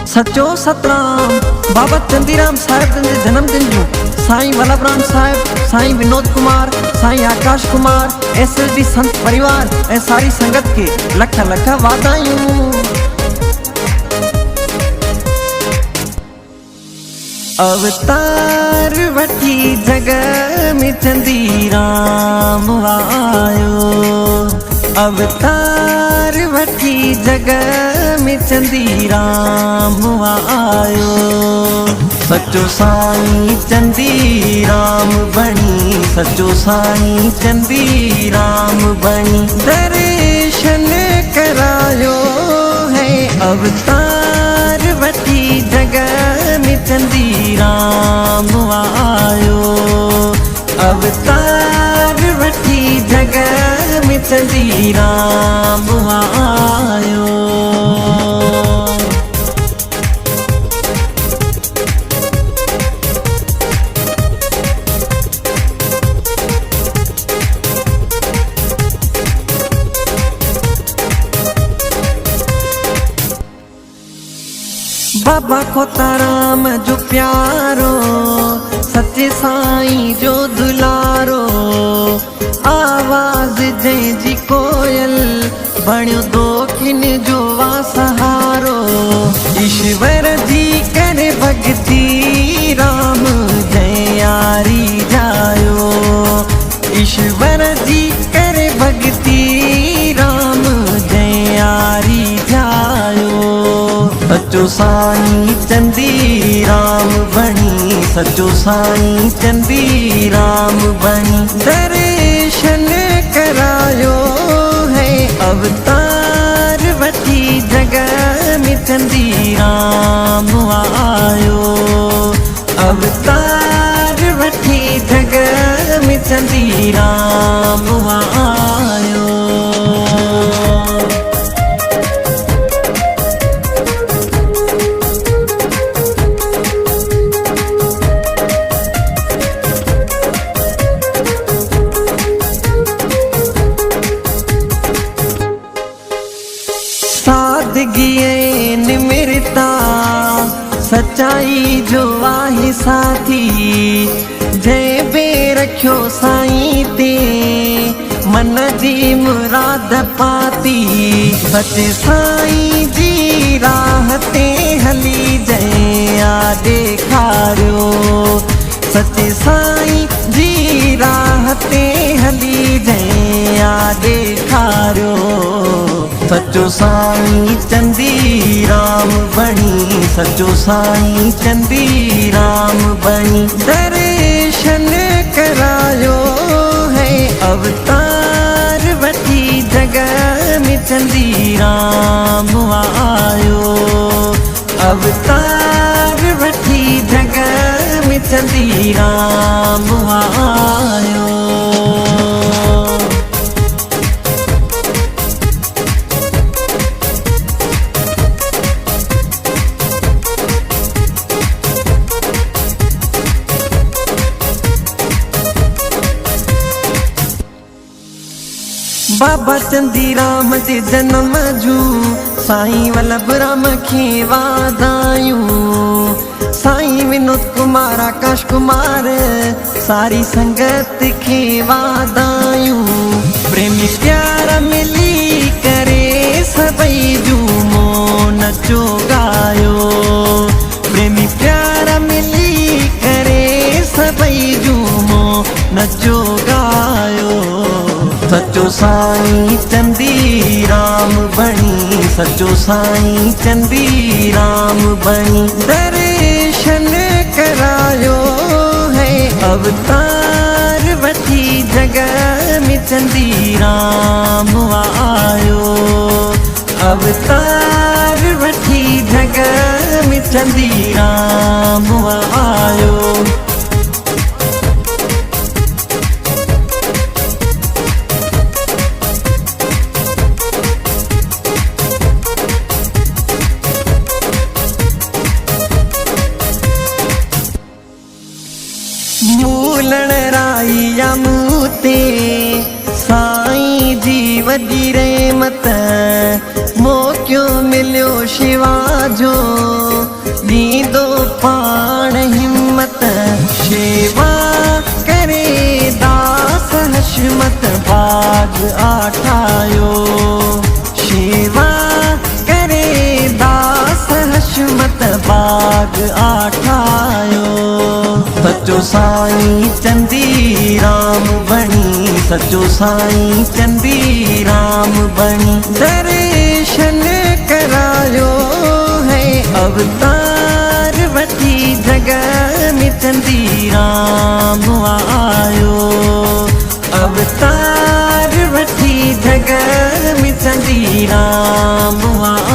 सचो सतराम बाबा चंदीराम साहिब जे जन्मदिन जो साईं वल्लभराम साहिब, साईं विनोद कुमार, साईं आकाश कुमार, SSD संत परिवार ए सारी संगत के लख लख वाधायूं। अवतार वठी जगह में चंदीराम आयो, अवतार वठी जगह में चंदीराम आयो। सचो साईं चंदीराम बणी, सचो साईं चंदीराम बणी, दर्शन करायो है। अवतार वठी जगह में चंदीराम आयो, अवतार वठी जगह में चंदीराम आयो। बाबा खोताराम जो प्यारो, सच्चे साईं जो दुलारो, आवाज जंहिंजी कोयल बणियो दोखिन जो वासहारो। ईश्वर जी करे भक्ति राम जय यारी जायो, ईश्वर जी करे भक्ति राम जय यारी जायो। सचो साईं चंदीराम बणी, सचो साईं चंदीराम बणी, दर्शन करायो है। अवतार वठी जगह में चंदीराम आयो, अवतार वठी जगह में चंदीराम आयो। सादगी निमिरता सच्चाई जो आहे साथी, जंहिं बे रखियो साईं ते मन जी मुराद पाती। सचे साईं जी राह ते हली जंहिं आ ॾेखारियो, सचे साईं जी राह ते हली जंहिं आ ॾेखारियो। सचो साईं चंदीराम बणी, सचो साईं चंदीराम बणी, दर्शन करायो है। अवतार वठी जगह में चंदीराम आयो, अवतार वठी जगह में चंदीराम आयो। बाबा चंदीराम जे जन्म जूं साईं वल्लभराम खे वाधायूं। साईं विनोद कुमार, आकाश कुमार, सारी संगत खे वाधायूं। प्रेमी प्यार मिली करे सभई झूमो नचो गायो, प्रेमी प्यार मिली करे सभई झूमो नचो गायो। सचो साईं चंदीराम बणी, सचो साईं चंदीराम बणी, दर्शन करायो है। अवतार वठी जगह में चंदीराम आयो, अवतार वठी जगह में चंदीराम आयो। मूलण राईया मूते साईं जी वॾी रहमत, मौक़ो मिलियो शिवा जो हशमत बाग आठायो, शेवा करे दास हशमत बाग आठायो। सचो साईं चंदी राम बणी, सचो साईं चंदी राम बणी, दर्शन करायो है अवतार वठी जगह में चंदी राम आयो, अवतार वठी जगह में चंदी राम आयो।